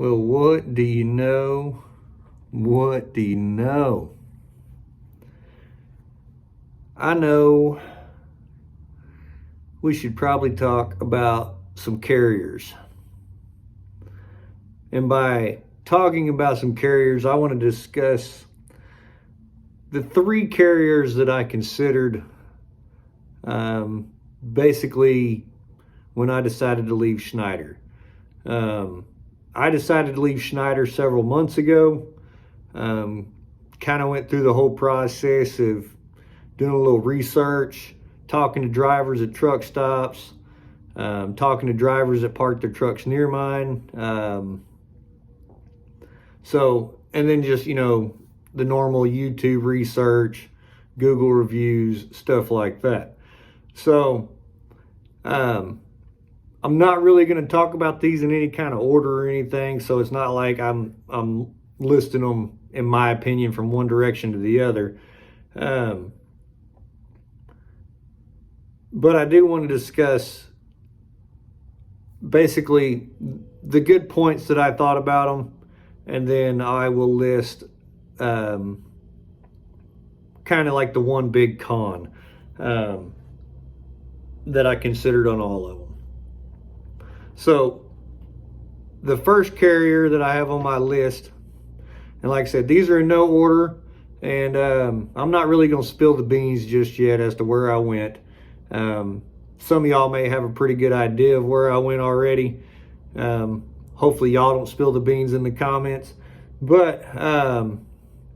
Well, what do you know? What do you know? I know we should probably talk about some carriers. And by talking about some carriers, I want to discuss the three carriers that I considered basically when I decided to leave Schneider. I decided to leave Schneider several months ago. Kind of went through the whole process of doing a little research, talking to drivers at truck stops, talking to drivers that park their trucks near mine. And then just, the normal YouTube research, Google reviews, stuff like that. So, I'm not really going to talk about these in any kind of order or anything. So it's not like I'm listing them, in my opinion, from one direction to the other. But I do want to discuss basically the good points that I thought about them. And then I will list kind of like the one big con that I considered on all of them. So the first carrier that I have on my list, and like I said, these are in no order, and I'm not really going to spill the beans just yet as to where I went. Some of y'all may have a pretty good idea of where I went already. Hopefully y'all don't spill the beans in the comments. But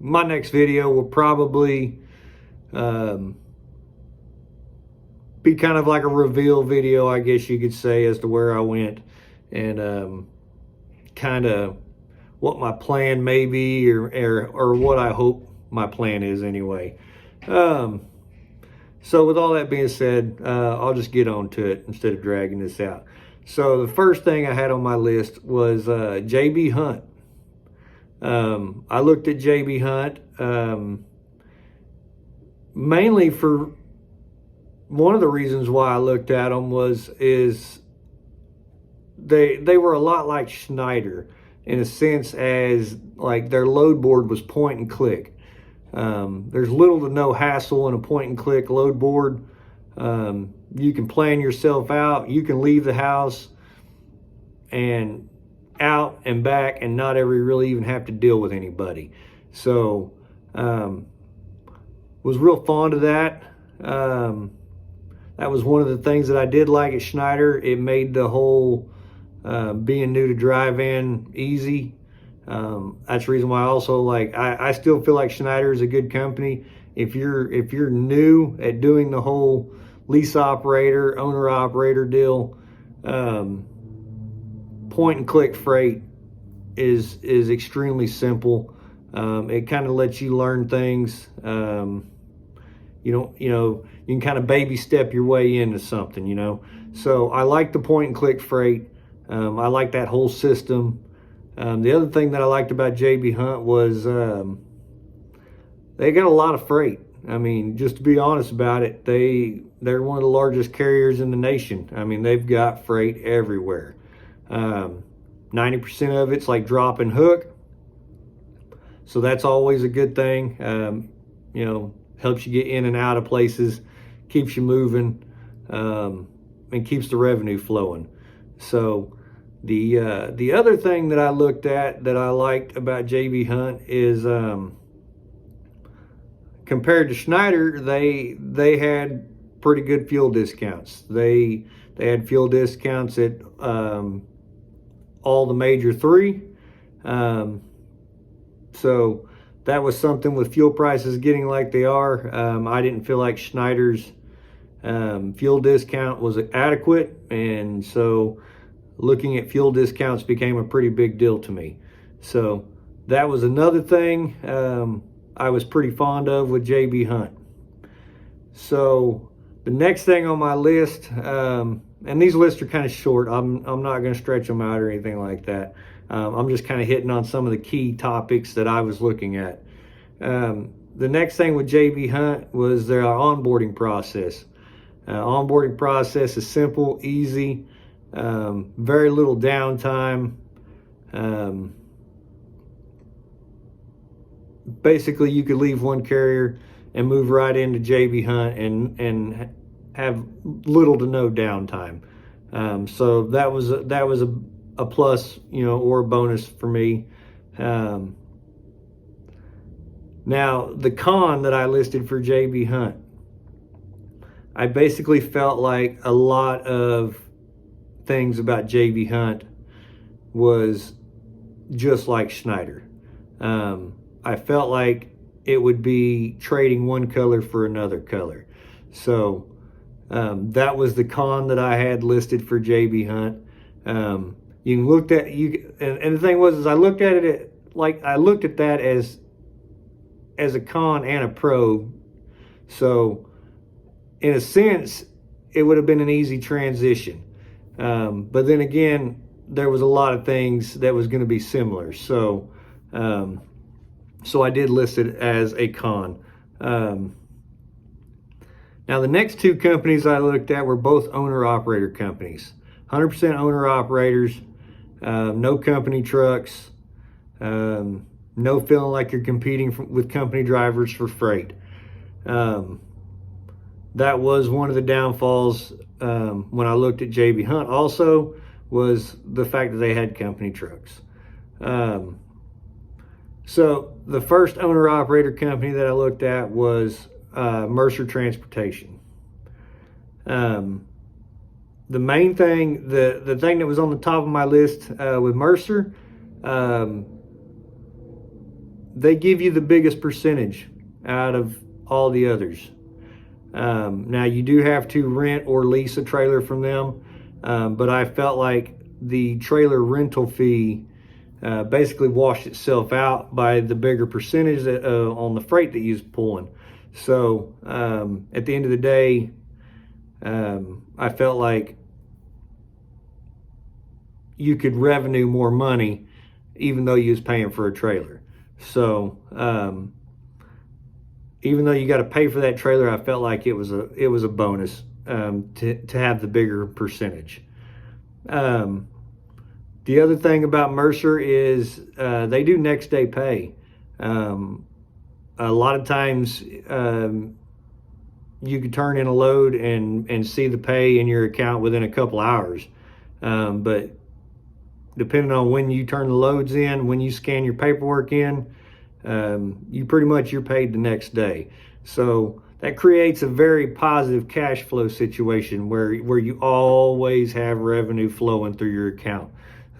my next video will probably be kind of like a reveal video, I guess you could say, as to where I went and kind of what my plan may be or what I hope my plan is anyway. So with all that being said, I'll just get on to it instead of dragging this out. So the first thing I had on my list was JB Hunt. I looked at JB Hunt mainly for one of the reasons why I looked at them is they were a lot like Schneider in a sense as like their load board was point and click. There's little to no hassle in a point and click load board. You can plan yourself out. You can leave the house and out and back and not ever really even have to deal with anybody. So was real fond of that. That was one of the things that I did like at Schneider. It made the whole being new to drive-in easy. That's the reason why I also I still feel like Schneider is a good company. If you're new at doing the whole lease operator, owner operator deal, point and click freight is extremely simple. It kind of lets you learn things. You can kind of baby step your way into something, So I like the point and click freight. I like that whole system. The other thing that I liked about JB Hunt was they got a lot of freight. I mean, just to be honest about it, they're one of the largest carriers in the nation. I mean, they've got freight everywhere. 90% of it's like drop and hook. So that's always a good thing. Helps you get in and out of places, keeps you moving, and keeps the revenue flowing. So the other thing that I looked at that I liked about JB Hunt is compared to Schneider, they had pretty good fuel discounts. They had fuel discounts at all the major three. So that was something with fuel prices getting like they are. I didn't feel like Schneider's fuel discount was adequate, and so looking at fuel discounts became a pretty big deal to me. So that was another thing I was pretty fond of with JB Hunt. So the next thing on my list, and these lists are kind of short. I'm not going to stretch them out or anything like that. I'm just kind of hitting on some of the key topics that I was looking at. The next thing with JB Hunt was their onboarding process. Onboarding process is simple, easy, very little downtime. Basically, you could leave one carrier and move right into JB Hunt and have little to no downtime. So that was a plus, or a bonus for me. Now, the con that I listed for JB Hunt, I basically felt like a lot of things about JB Hunt was just like Schneider. I felt like it would be trading one color for another color. So that was the con that I had listed for JB Hunt. You can look at and the thing was, is I looked at that as a con and a pro. So in a sense, it would have been an easy transition. But then again, there was a lot of things that was going to be similar. So I did list it as a con. Now, the next two companies I looked at were both owner-operator companies. 100% owner-operators, no company trucks, no feeling like you're competing with company drivers for freight. That was one of the downfalls when I looked at JB Hunt also, was the fact that they had company trucks. So the first owner-operator company that I looked at was Mercer Transportation. The main thing, the thing that was on the top of my list with Mercer, they give you the biggest percentage out of all the others. Now, you do have to rent or lease a trailer from them, but I felt like the trailer rental fee basically washed itself out by the bigger percentage on the freight that you was pulling. So at the end of the day, I felt like you could revenue more money even though you was paying for a trailer. So even though you got to pay for that trailer, I felt like it was a bonus to have the bigger percentage. The other thing about Mercer is they do next day pay. A lot of times you could turn in a load and see the pay in your account within a couple hours. But depending on when you turn the loads in, when you scan your paperwork in, you're paid the next day. So that creates a very positive cash flow situation where you always have revenue flowing through your account.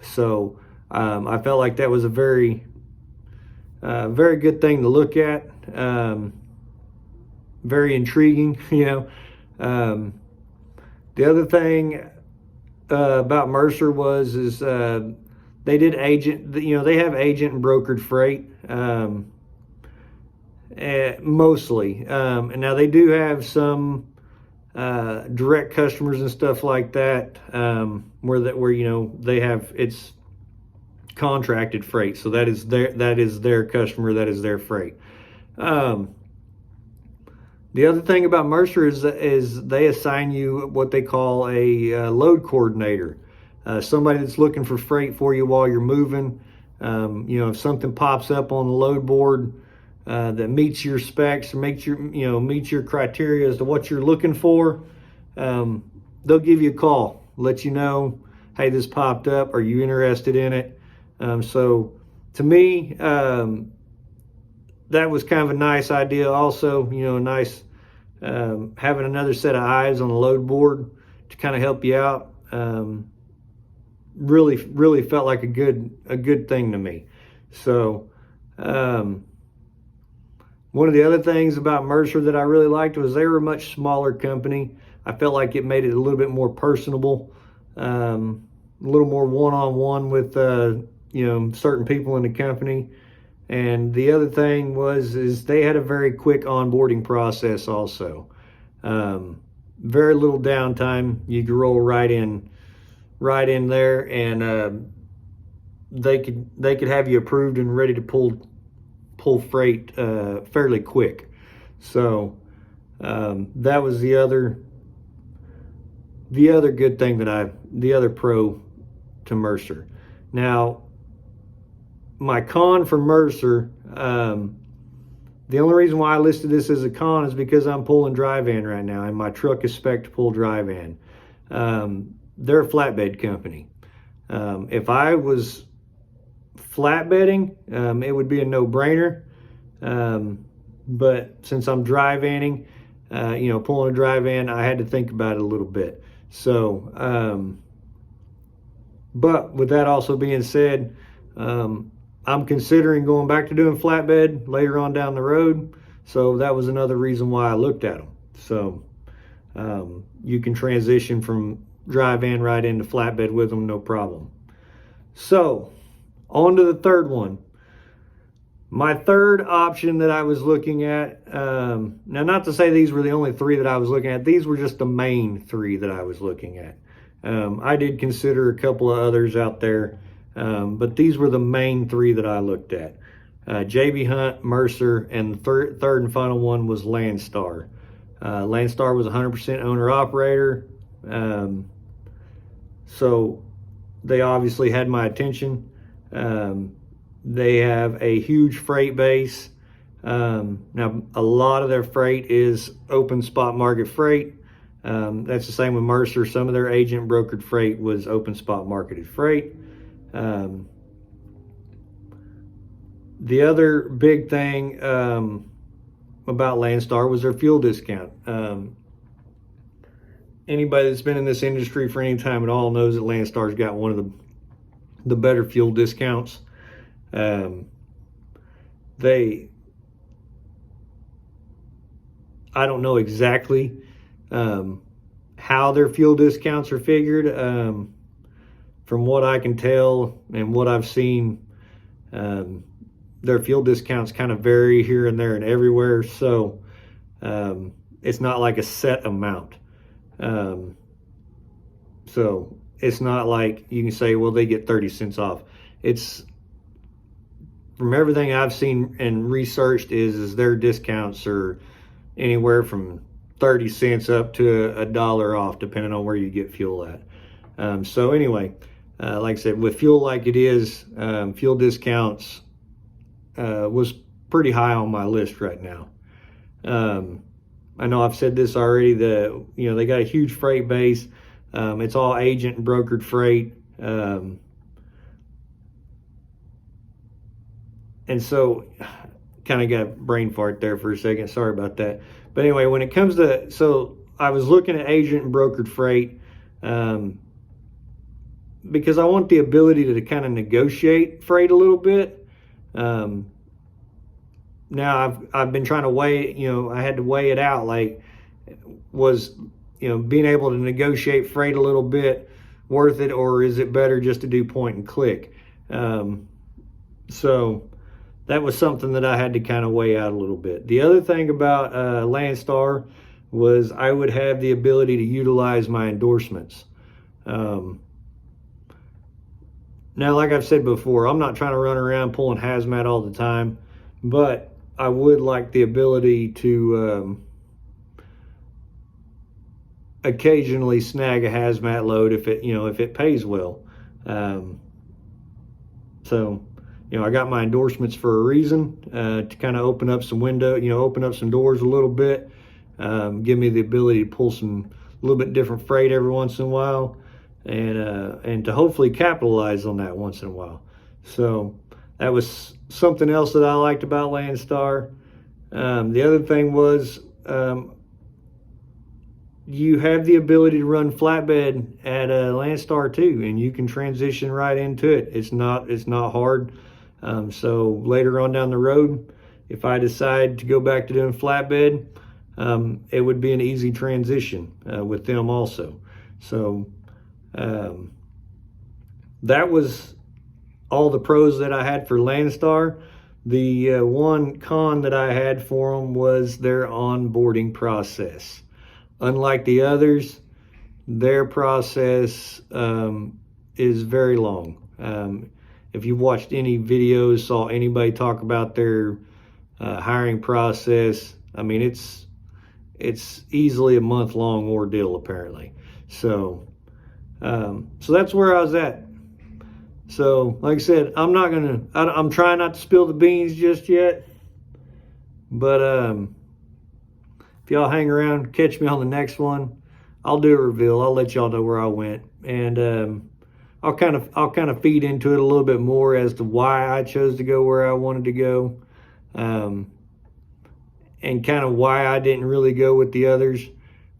So I felt like that was a very good thing to look at. Very intriguing, The other thing about Mercer is they did agent. They have agent and brokered freight mostly. And now they do have some direct customers and stuff like that, where they have, it's contracted freight. So that is their customer, that is their freight. The other thing about Mercer is they assign you what they call a load coordinator, somebody that's looking for freight for you while you're moving. If something pops up on the load board that meets your specs or meets your criteria as to what you're looking for, they'll give you a call, let you know, hey, this popped up. Are you interested in it? So to me, that was kind of a nice idea. Also, nice having another set of eyes on the load board to kind of help you out. Really felt like a good thing to me. So one of the other things about Mercer that I really liked was they were a much smaller company. I felt like it made it a little bit more personable, a little more one-on-one with certain people in the company. And the other thing is they had a very quick onboarding process also. Very little downtime. You could roll right in there, and they could have you approved and ready to pull freight fairly quick. So that was the other good thing the other pro to Mercer. Now, my con for Mercer, the only reason why I listed this as a con is because I'm pulling dry van right now, and my truck is spec'd to pull dry van. They're a flatbed company. If I was flatbedding, it would be a no-brainer. But since I'm dry vanning, pulling a dry van, I had to think about it a little bit. So, but with that also being said, I'm considering going back to doing flatbed later on down the road. So that was another reason why I looked at them. So you can transition from dry van right into flatbed with them, no problem. So on to the third one. My third option that I was looking at, now not to say these were the only three that I was looking at, these were just the main three that I was looking at. I did consider a couple of others out there, but these were the main three that I looked at. JB Hunt, Mercer, and the third and final one was Landstar. Landstar was 100% owner-operator, so they obviously had my attention. They have a huge freight base. Now, a lot of their freight is open spot market freight. That's the same with Mercer. Some of their agent brokered freight was open spot marketed freight. The other big thing about Landstar was their fuel discount. Anybody that's been in this industry for any time at all knows that Landstar's got one of the better fuel discounts. I don't know exactly how their fuel discounts are figured. From what I can tell and what I've seen, their fuel discounts kind of vary here and there and everywhere. So it's not like a set amount. So it's not like you can say, well, they get 30 cents off. It's, from everything I've seen and researched, is their discounts are anywhere from 30 cents up to $1 off, depending on where you get fuel at. So anyway, like I said, with fuel like it is, fuel discounts was pretty high on my list right now. I know I've said this already, they got a huge freight base. It's all agent and brokered freight. And so, kind of got a brain fart there for a second. Sorry about that. But anyway, when it comes to, so I was looking at agent and brokered freight because I want the ability to kind of negotiate freight a little bit. Now I've been trying to weigh, I had to weigh it out. Like, was, being able to negotiate freight a little bit worth it, or is it better just to do point and click? So that was something that I had to kind of weigh out a little bit. The other thing about Landstar was I would have the ability to utilize my endorsements. Now, like I've said before, I'm not trying to run around pulling hazmat all the time, but I would like the ability to occasionally snag a hazmat load if it pays well. So, I got my endorsements for a reason, to kind of open up some open up some doors a little bit, give me the ability to pull some a little bit different freight every once in a while, and to hopefully capitalize on that once in a while. So that was something else that I liked about Landstar. The other thing was, you have the ability to run flatbed at Landstar too, and you can transition right into it. It's not hard. So later on down the road, if I decide to go back to doing flatbed, it would be an easy transition with them also. So that was all the pros that I had for Landstar. The one con that I had for them was their onboarding process. Unlike the others, their process is very long. If you watched any videos, saw anybody talk about their hiring process, I mean, it's easily a month-long ordeal apparently. So that's where I was at. So, like I said, I'm trying not to spill the beans just yet. But if y'all hang around, catch me on the next one. I'll do a reveal. I'll let y'all know where I went, and I'll kind of feed into it a little bit more as to why I chose to go where I wanted to go, and kind of why I didn't really go with the others.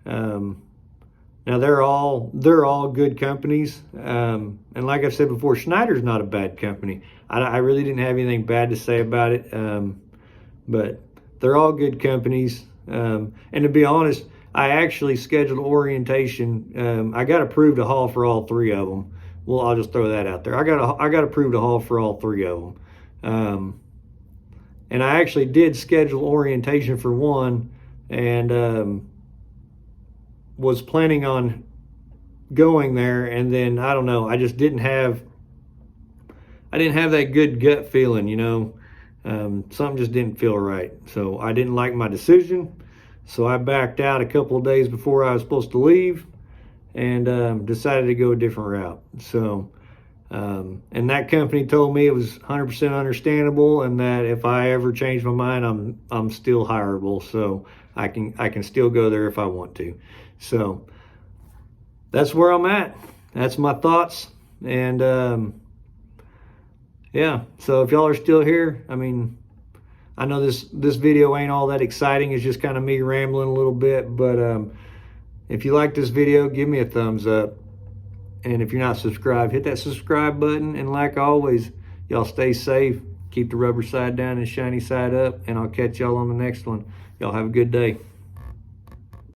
Now they're all good companies, and like I've said before, Schneider's not a bad company. I really didn't have anything bad to say about it, but they're all good companies. And to be honest, I actually scheduled orientation. I got approved to haul for all three of them. Well, I'll just throw that out there. I got approved to haul for all three of them. And I actually did schedule orientation for one, and was planning on going there, and then I don't know, I didn't have that good gut feeling, something just didn't feel right. So I didn't like my decision. So I backed out a couple of days before I was supposed to leave, and decided to go a different route. So, and that company told me it was 100% understandable, and that if I ever change my mind, I'm still hireable. So I can still go there if I want to. So that's where I'm at. That's my thoughts. And yeah, so if y'all are still here, I mean, I know this video ain't all that exciting. It's just kind of me rambling a little bit, but if you like this video, give me a thumbs up. And if you're not subscribed, hit that subscribe button. And like always, y'all stay safe, keep the rubber side down and shiny side up, and I'll catch y'all on the next one. Y'all have a good day.